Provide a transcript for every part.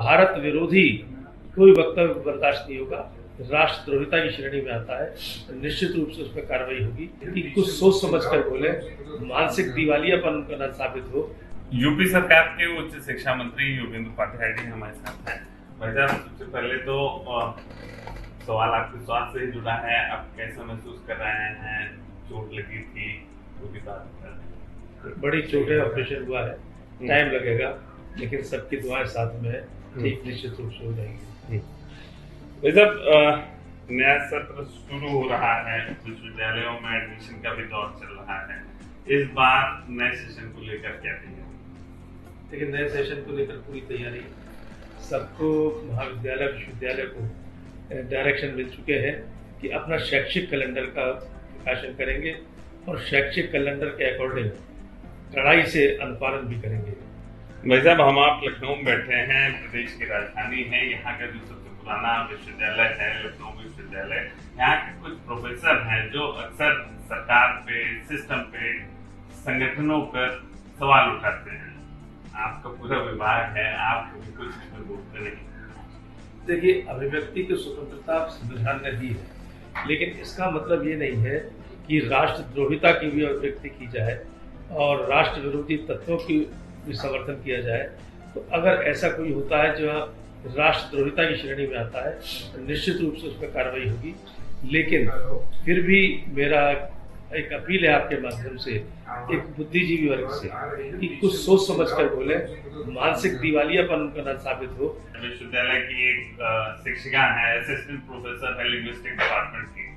भारत विरोधी कोई वक्तव्य बर्दाश्त नहीं होगा। राष्ट्रद्रोहिता की श्रेणी में आता है, तो निश्चित रूप से उस पर कार्रवाई होगी। कि कुछ सोच समझ कर बोले, मानसिक दिवालियापन उनका न साबित हो। यूपी सरकार के उच्च शिक्षा मंत्री योगेंद्र उपाध्याय जी हमारे साथ हैं। भाई साहब, सबसे पहले तो सवाल आपके स्वास्थ्य से जुड़ा है। आप कैसा महसूस कर रहे हैं? चोट लगी थी, पूरी बात बड़ी चोट है, ऑपरेशन हुआ है, टाइम लगेगा, लेकिन सबकी दुआएं साथ में है, ठीक निश्चित रूप से हो जाएगी। भाई साहब, नया सत्र शुरू हो रहा है, विश्वविद्यालयों में एडमिशन का भी दौर चल रहा है। इस बार नए सेशन को लेकर क्या तैयारी? देखिए, नए सेशन को लेकर पूरी तैयारी, सबको महाविद्यालय विश्वविद्यालय को डायरेक्शन मिल चुके हैं कि अपना शैक्षिक कैलेंडर का प्रकाशन करेंगे और शैक्षिक कैलेंडर के अकॉर्डिंग कड़ाई से अनुपालन भी करेंगे। भाई साहब, हम आप लखनऊ में बैठे हैं, प्रदेश की राजधानी है। यहाँ का जो सबसे पुराना विश्वविद्यालय है लखनऊ विश्वविद्यालय, यहाँ के कुछ प्रोफेसर हैं जो अक्सर सरकार पे, सिस्टम पे, संगठनों पर सवाल उठाते हैं। आपका पूरा विभाग है, आप कभी कुछ इसमें बोलते नहीं। देखिए, अभिव्यक्ति की स्वतंत्रता संविधान ने दी है, लेकिन इसका मतलब ये नहीं है कि राष्ट्रद्रोहिता की भी अभिव्यक्ति की जाए और राष्ट्र विरोधी तत्वों की भी समर्थन किया जाए। तो अगर ऐसा कोई होता है जो राष्ट्रद्रोहिता की श्रेणी में आता है, तो निश्चित रूप से उस पर कार्रवाई होगी। लेकिन फिर भी मेरा एक अपील है आपके माध्यम से, एक बुद्धिजीवी वर्ग से, कि कुछ सोच समझ कर बोले, मानसिक दिवालियापन उनका न साबित हो। विश्वविद्यालय की एक शिक्षिका है, असिस्टेंट प्रोफेसर है लिंग्विस्टिक डिपार्टमेंट की,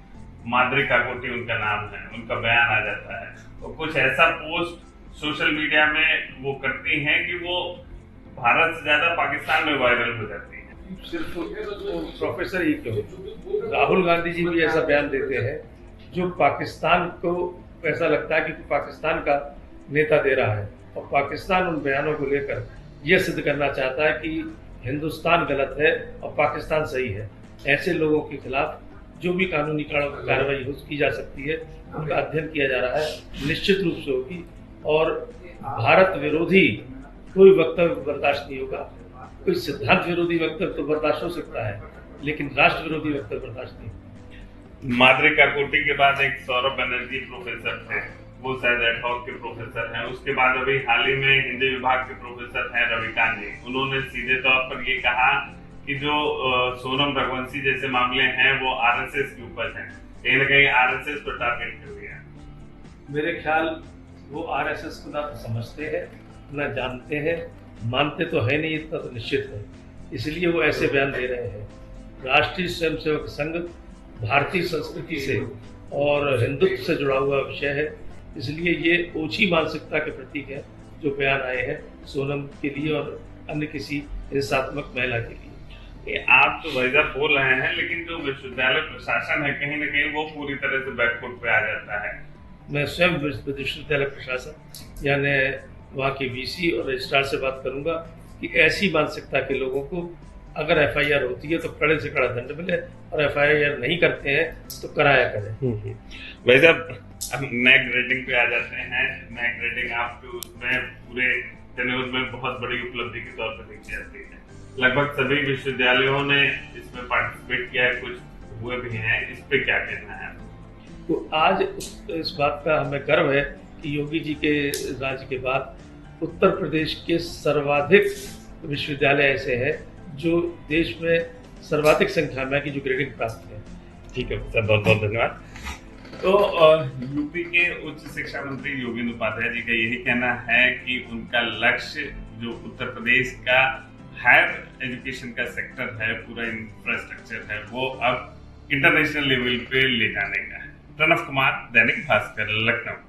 माद्री काकोटी उनका नाम है, उनका बयान आ जाता है और कुछ ऐसा पोस्ट सोशल मीडिया में वो करती हैं कि वो भारत से ज्यादा पाकिस्तान में वायरल हो जाती है। सिर्फ प्रोफेसर ही क्यों, राहुल गांधी जी भी ऐसा बयान देते हैं जो पाकिस्तान को ऐसा लगता है कि पाकिस्तान का नेता दे रहा है, और पाकिस्तान उन बयानों को लेकर यह सिद्ध करना चाहता है कि हिंदुस्तान गलत है और पाकिस्तान सही है। ऐसे लोगों के खिलाफ जो भी कानूनी कार्रवाई की जा सकती है, उनका अध्ययन किया जा रहा है, निश्चित रूप से होगी। और भारत विरोधी कोई वक्तव्य बर्दाश्त नहीं होगा। कोई सिद्धांत विरोधी वक्तव्य तो बर्दाश्त हो सकता है, लेकिन राष्ट्र विरोधी वक्तव्य बर्दाश्त नहीं। माद्री काकोटी के बाद एक सौरभ बनर्जी प्रोफेसर थे, वो शायद एडहॉक के प्रोफेसर हैं। उसके बाद अभी हाल ही में हिंदी विभाग के प्रोफेसर हैं रविकांत जी। उन्होंने सीधे तौर पर ये कहा कि जो सोनम रघुवंशी जैसे मामले हैं वो आरएसएस के ऊपर हैं, कहीं ना कहीं आरएसएस को टारगेट कर दिया। मेरे ख्याल वो आरएसएस को ना समझते हैं, ना जानते हैं, मानते तो है नहीं, इतना तो निश्चित है, इसलिए वो ऐसे बयान दे रहे हैं। राष्ट्रीय स्वयंसेवक संघ भारतीय संस्कृति से और हिंदुत्व से जुड़ा हुआ विषय है, इसलिए ये ओछी मानसिकता के प्रतीक है जो बयान आए हैं सोनम के लिए और अन्य किसी हिंसात्मक महिला के लिए। आप तो वैसा बोल रहे हैं, लेकिन जो विश्वविद्यालय प्रशासन है कहीं ना कहीं वो पूरी तरह से बैकफुट पे आ जाता है। मैं स्वयं विश्वविद्यालय प्रशासन यानी वहाँ के वीसी और रजिस्ट्रार से बात करूंगा कि ऐसी मानसिकता के लोगों को अगर एफआईआर होती है तो कड़े से कड़ा दंड मिले, और एफआईआर नहीं करते हैं तो कराया करें। भाई साहब, अब नए ग्रेडिंग पे आ जाते हैं। नए ग्रेडिंग आपके उसमें पूरे टेन्योर में बहुत बड़ी उपलब्धि के तौर पर देखी जाती है। लगभग सभी विश्वविद्यालयों ने इसमें पार्टिसिपेट किया है, कुछ हुए भी हैं। इस पे क्या कहना है? तो आज इस बात का हमें गर्व है कि योगी जी के राज्य के बाद उत्तर प्रदेश के सर्वाधिक विश्वविद्यालय ऐसे हैं जो देश में सर्वाधिक संख्या में की जो ग्रेडिंग प्राप्त है। ठीक है सर, बहुत बहुत धन्यवाद। तो यूपी के उच्च शिक्षा मंत्री योगेंद्र उपाध्याय जी का यही कहना है कि उनका लक्ष्य जो उत्तर प्रदेश का हायर एजुकेशन का सेक्टर है, पूरा इंफ्रास्ट्रक्चर है, वो अब इंटरनेशनल लेवल पे ले जाने का है। प्रणव कुमार, दैनिक भास्कर, लखनऊ।